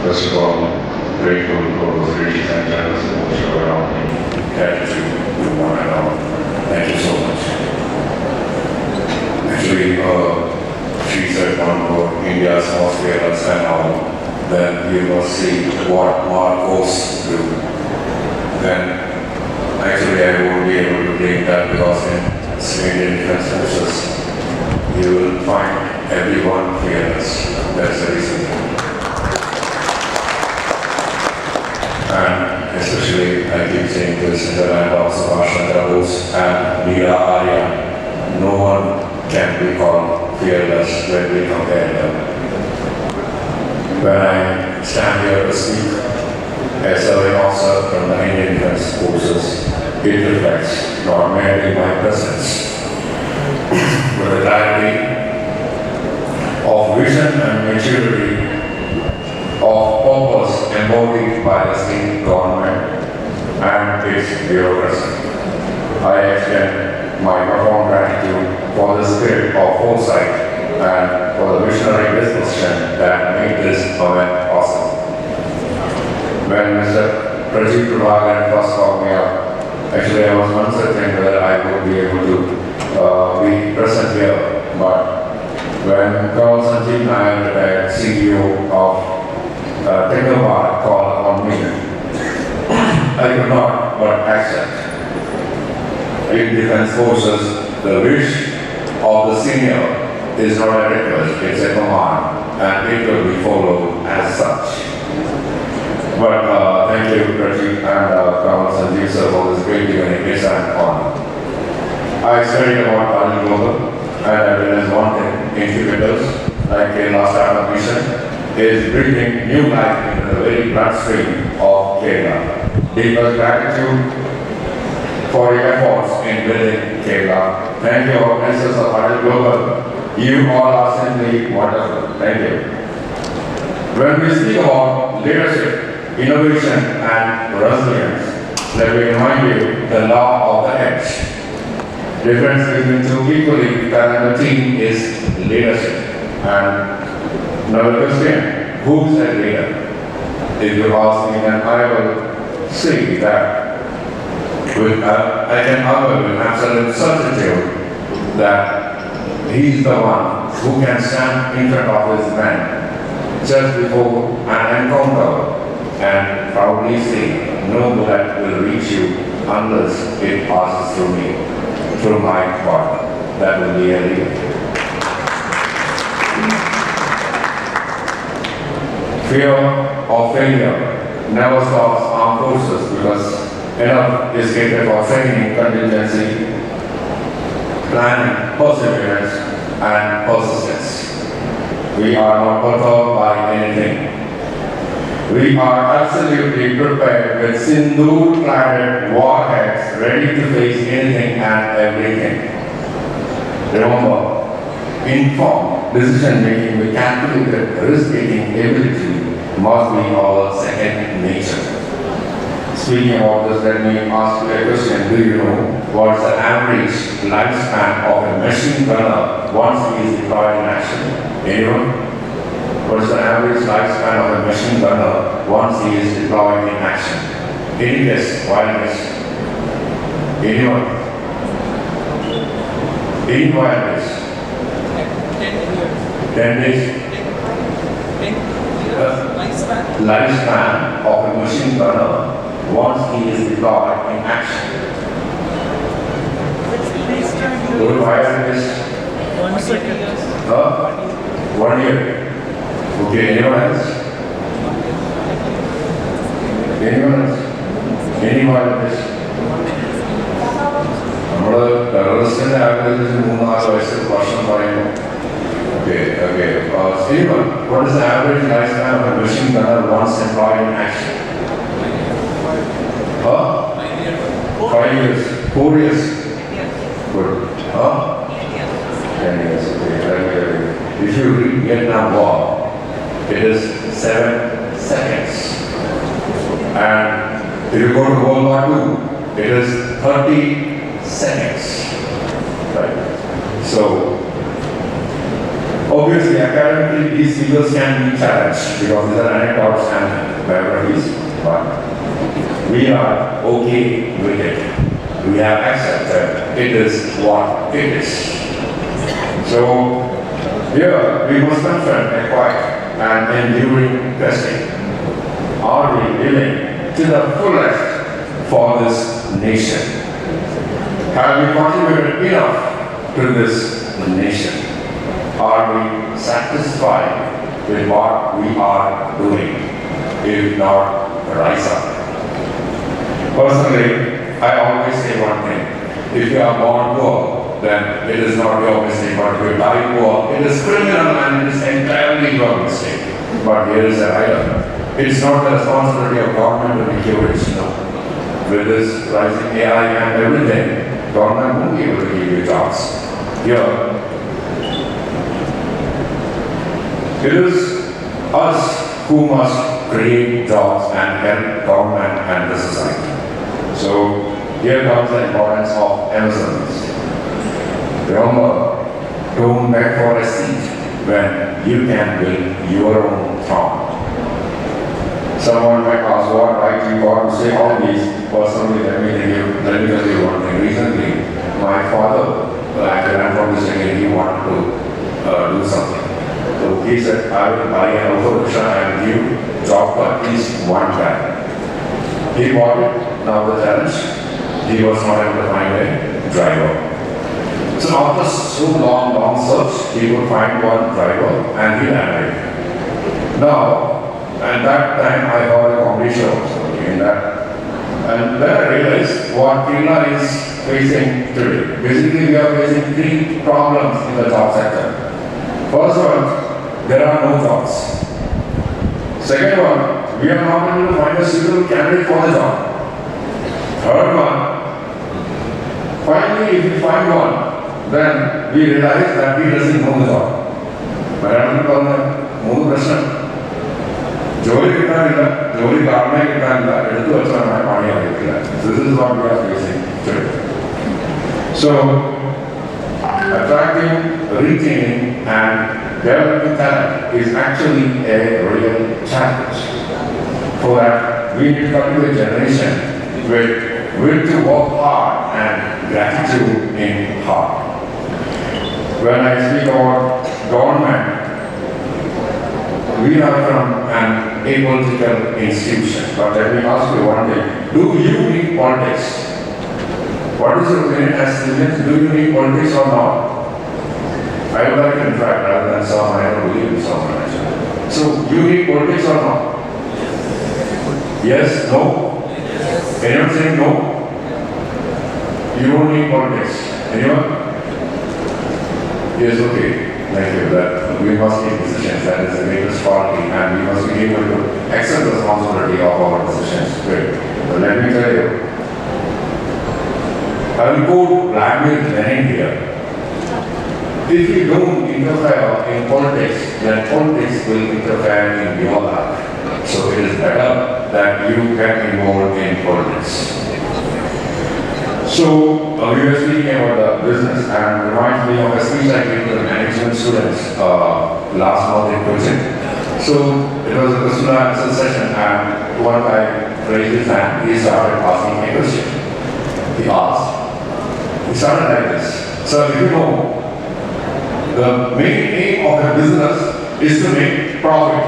First of all, grateful for those ladies and gentlemen who show around me. Gratitude to one and all. Thank you so much. Actually, she said one for India's most fearless and all. Then you must see what Mark goes through. Then actually I won't be able to bring that because in Canadian Defense Forces you will find everyone fearless. That's the reason. And especially I keep saying this in the land of Subhash Chandra Bose and Veera Arya, no one can be called fearless when we compare them. When I stand here to speak as serving officer from the Indian Defense Forces, it reflects not merely my presence, but the clarity of vision and maturity of purpose embodied by the state government and its bureaucracy. I extend my profound gratitude for the spirit of foresight and for the visionary disposition that made this event possible. When Mr. Pradeep Prabhakaran first called me up, actually I was uncertain whether I would be able to be present here, but when Col Sanjeev Nair, the CEO of Technobar, called on me, I could not but accept. In Defense Forces, the wish of the senior is not a request, it's a command, and it will be followed as such. But thank you, Pradeep and Col Sanjeev sir, for this great evening. It's an honor. I studied about Huddle Global, and I realized one thing: incubators, like Kerala Startup Mission, is breathing new life into the very bloodstream of Kerala. Deepest gratitude for your efforts in building Kerala. Thank you, organizers of Huddle Global. You all are simply wonderful. Thank you. When we speak about leadership, innovation, and resilience, let me remind you the law of the edge. Difference between two equally talented teams is leadership. And another question, who is a leader? If you ask me, then I will say that I can argue with absolute certainty that he is the one who can stand in front of his men just before an encounter and proudly say, no bullet will reach you unless it passes through me, through my body. That will be a leader. Fear of failure never stops armed forces because enough is created for training, contingency, planning, perseverance, and persistence. We are not perturbed by anything. We are absolutely prepared with sindoor-cladded warheads ready to face anything and everything. Remember, informed decision-making with calculated risk-taking ability must be our second nature. Speaking about this, let me ask you a question. Do you know what is the average lifespan of a machine gunner once he is deployed in action? Anyone? What is the average lifespan of a machine gunner once he is deployed in action? Any guess? Wild guess? Anyone? Any wild guess? 10 days? Lifespan of a machine gunner once he is deployed in action. Good wild guess? 1 second. 1 year. Okay, anyone else? Anyone else? Anyone else? Our terrorist average is 3-4 years. Okay. Anyone? What is the average lifespan of a machine gunner once employed in action? 5 years. 4 years. Good. 10 years. Okay. If you read Vietnam War, it is 7 seconds. And if you go to World War II, it is 30 seconds. Right? So, Obviously, academically, these figures can be challenged because these are anecdotes and biographies, but we are okay with it. We have accepted it is what it is. So, here we must confront a quiet and enduring testing. Are we willing to the fullest for this nation? Have we contributed enough to this nation? Are we satisfied with what we are doing? If not, rise up. Personally, I always say one thing. If you are born poor, then it is not your mistake. But if you die poor, it is criminal and it is entirely your mistake. But here is a rider. It's not the responsibility of government to be curious. No. With this rising AI and everything, government won't be able to give you jobs. Here, it is us who must create jobs and help government and the society. So here comes the importance of MSMEs. Remember, don't beg for a seat when you can build your own farm. Someone might ask what right you got to say all these. Personally, let me tell you one thing. Recently, my father, after I'm from this area, he wanted to do something. So he said, I will buy an auto rickshaw and give job to at least one guy. He bought it. Now the challenge, he was not able to find a driver. So after so long search, he could find one driver and he landed. Now, at that time I heard a comedy show in that. And then I realized what Kerala is facing today. Basically, we are facing three problems in the job sector. First one, there are no jobs. Second one, we are not able to find a suitable candidate for the job. Third one, finally, if we find one, then we realize that he doesn't know the job. But I don't call them more question. Jolly kittanilla, jolly garne kittanilla, eduthu vechana pani aayikilla. This is what we are facing today. So, attracting, retaining, and developing talent is actually a real challenge. For that, we need to cultivate a generation with will to work hard and gratitude in heart. When I speak about government, we are from an apolitical institution. But let me ask you one thing. Do you need politics? What is your opinion as citizens? Do you need politics or not? I would like to interact rather than someone. I don't believe in someone. So, you need politics or not? Yes? No? Anyone saying no? You don't need politics. Anyone? Yes, okay. Thank you. That we must take decisions. That is the greatest quality, and we must be able to accept the responsibility of our decisions. Great. But let me tell you, I will quote Vladimir Lenin here. If you don't interfere in politics, then politics will interfere in your life. So it is better that you get involved in politics. So we were speaking about the business, and reminds me of a speech I gave to the management students last month in Cochin. So it was a question and answer session, and one guy raised his hand. He started asking a question. He asked. He started like this. So if you know, the main aim of a business is to make profit.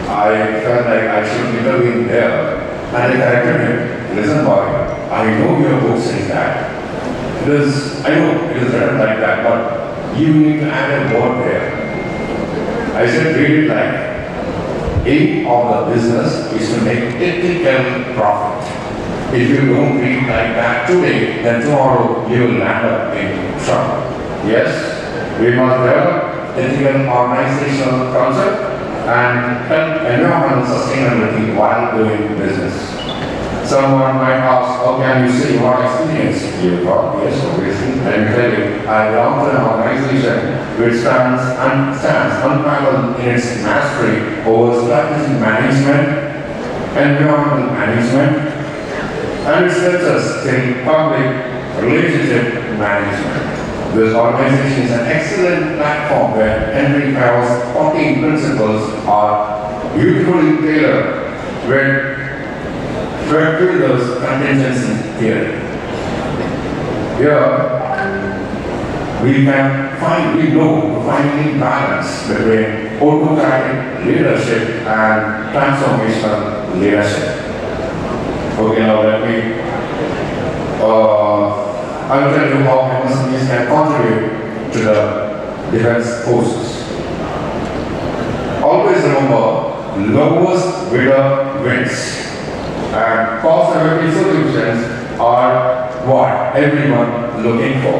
I felt like I should intervene there, and I corrected him. Listen, boy. I know your book says that. I know it is written like that, but you need to add a word there. I said, read it like, aim of the business is to make ethical profit. If you don't read like that today, then tomorrow you will land up in trouble. Yes, we must develop ethical organizational concept and help environmental sustainability while doing business. Someone might ask, how can you say what experience you got? Yes, obviously. Let me tell you, I belong to an organization which stands unparalleled in its mastery over strategic management, environmental management, and its success in public relationship management. This organization is an excellent platform where Henry Fayol's 14 principles are beautifully tailored with thread builders contingency theory. Here, we know to find any balance between autocratic leadership and transformational leadership. Okay, now let me, I will tell you how MSMEs can contribute to the defense forces. Always remember, lowest bidder wins. And cost-effective solutions are what everyone looking for.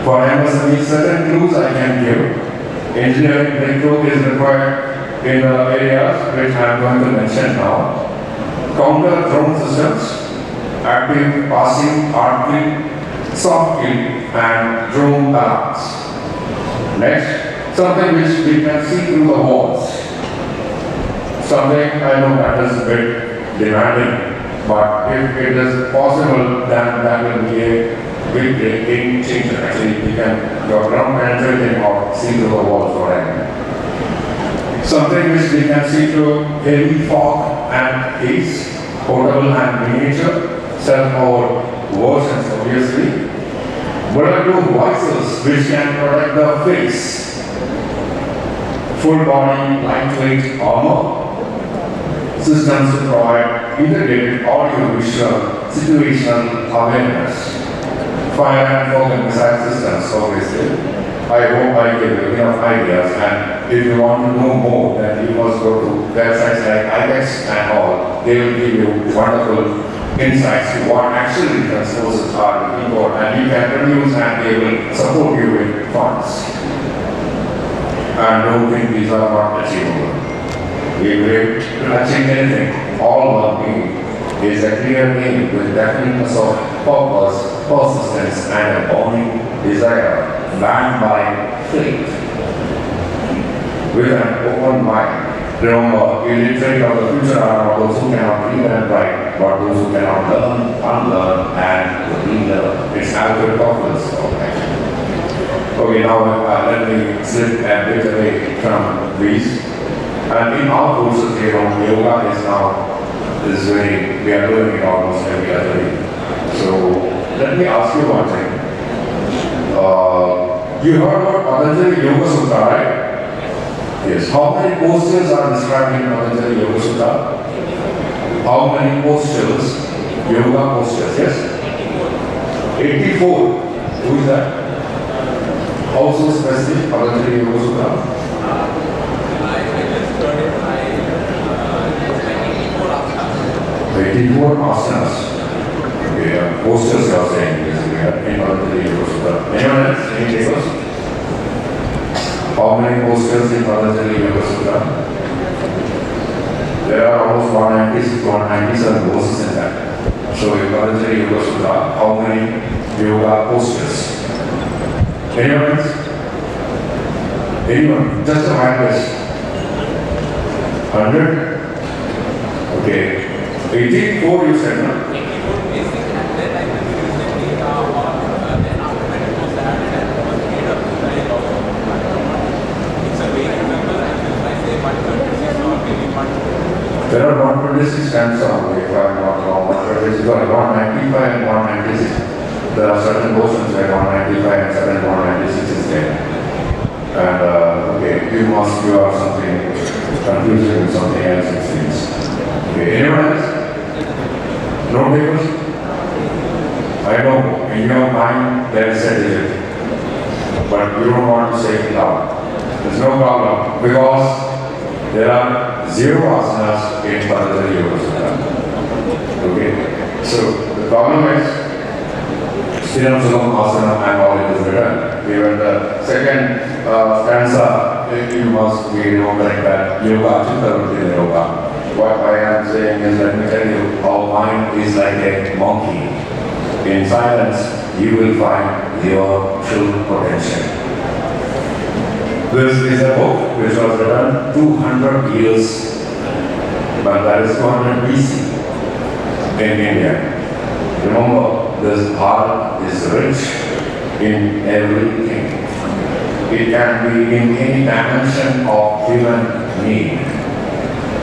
For MSME, certain clues I can give. Engineering breakthrough is required in the areas which I am going to mention now. Counter drone systems, active, passive, hard kill, soft kill, and drone alarms. Next, something which we can see through the walls. Something I know that is a bit demanding, but if it is possible, then that will be a big game changer. Actually, we can go ground penetrating or see through the walls or anything. Something which we can see through heavy fog and haze, portable and miniature, self-powered versions obviously. Bulletproof visors which can protect the face. Full body lightweight armor. Systems to provide integrated audio-visual situational awareness. Fire and fog and missile systems, obviously. I hope I gave you enough ideas, and if you want to know more, then you must go to websites like IBEX and all. They will give you wonderful insights to what actually defense forces are looking for, and you can produce and they will support you with funds. And don't think these are not achievable. We believe to achieve anything, all one being is a clear aim with definiteness of purpose, persistence, and a burning desire, backed by faith. With an open mind, remember, illiterate of the future are not those who cannot read and write, but those who cannot learn, unlearn, and relearn. It's Alfred Toughness. Okay, now let me slip a bit away from these. And in our courses here on yoga we are doing it almost every other day. So let me ask you one thing. You heard about Patanjali Yoga Sutra, right? Yes. How many postures are described in Patanjali Yoga Sutra? How many postures? Yoga postures, yes? 84. Who is that? How so specific Patanjali Yoga Sutra? 84 asanas. Okay, postures are saying basically in Patanjali Yoga Sutra. Anyone else? Any takers? How many postures in Patanjali Yoga Sutra? There are almost 196, 197 poses in that. So in Patanjali Yoga Sutra, how many yoga postures? Anyone else? Anyone? Just a hand raise. 100? Okay. 84 you said, no? 84 basic, and then I think recently then after medical that and was made up to like it's a way remember and if I say 126 or maybe 126. There are 126 stands on, if I'm not wrong. 126, 195 and 196. There are certain portions where 195 and certain 196 is there. And okay, you are something confusing with something else it seems. Okay, anyone else? No papers? I know, in your mind there is a digit, but you don't want to say it loud. There's no problem, because there are 0 asanas in Patanjali Yoga Sutra. Okay? So, the problem is, Srinam Sugam Asana and all it is written. Even the second stanza, you must be remembering that Yoga Chitta Yoga. What I am saying is, let me tell you, our mind is like a monkey. In silence, you will find your true potential. This is a book which was written 200 years, but that is 200 BC in India. Remember, this Bharat is rich in everything. It can be in any dimension of human need.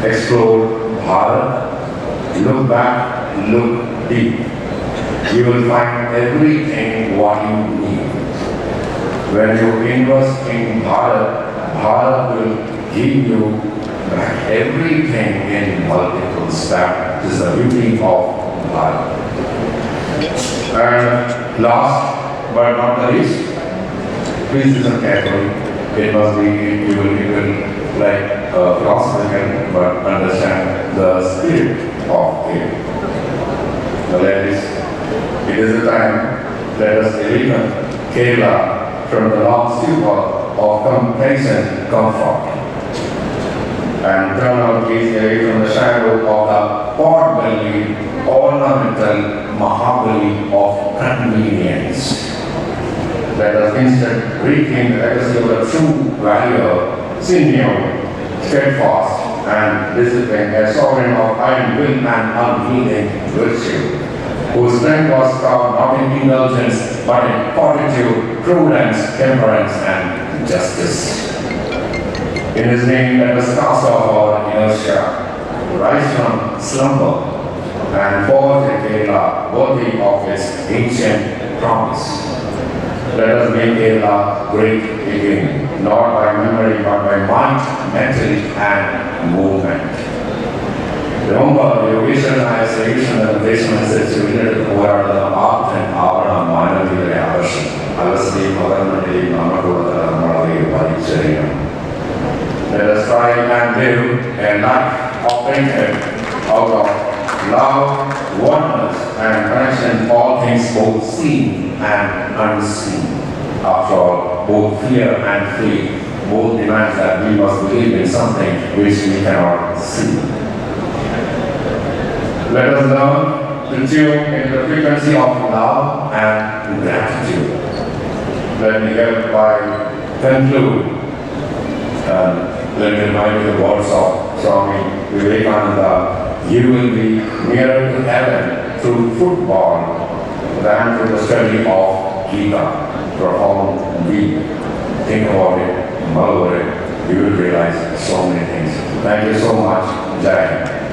Explore Bharat, look back, look deep. You will find everything what you need. When you invest in Bharat, Bharat will give you back everything in multiples. That is the beauty of Bharat. And last but not the least, please listen carefully. It must be, you will like philosophical, but understand the spirit of it. The ladies, it is a time, let us deliver Kerala from the long stupor of complacent comfort and turn our gaze away from the shadow of the pot-bellied, ornamental Mahabali of convenience. Let us instead reclaim the legacy of the true value, sinew, steadfast, and discipline, a sovereign of iron will and unheeding virtue, whose strength was found not in indulgence, but in fortitude, prudence, temperance, and justice. In his name, let us cast off our inertia, rise from slumber, and forge a Kerala worthy of its ancient promise. Let us make Kerala great again, not by memory, but by mind, mentality, and movement. Remember, യോഗീശ്വരനായ ശ്രീകൃഷ്ണന്റെ നിർദ്ദേശം അനുസരിച്ച് വീണ്ടെടുത്ത് പോരാടുന്ന ആപ്തൻ ആവണം മാനവീയതയുടെ ആവശ്യം. അലസതയും പകർന്നതിന്റെയും നമ്മളുടെ തലമുറയെ വലിച്ചെറിയണം. Let us try and live a life operated out of love, oneness, and connection, all things both seen and unseen. After all, both fear and faith both demand that we must believe in something which we cannot see. Let us learn to tune into the frequency of love and gratitude. Let me hereby conclude. Let me remind you the words of Swami Vivekananda. You will be nearer to heaven through football than through the study of Gita. Profound, deep. Think about it, mull over it. You will realize so many things. Thank you so much. Jai Hind.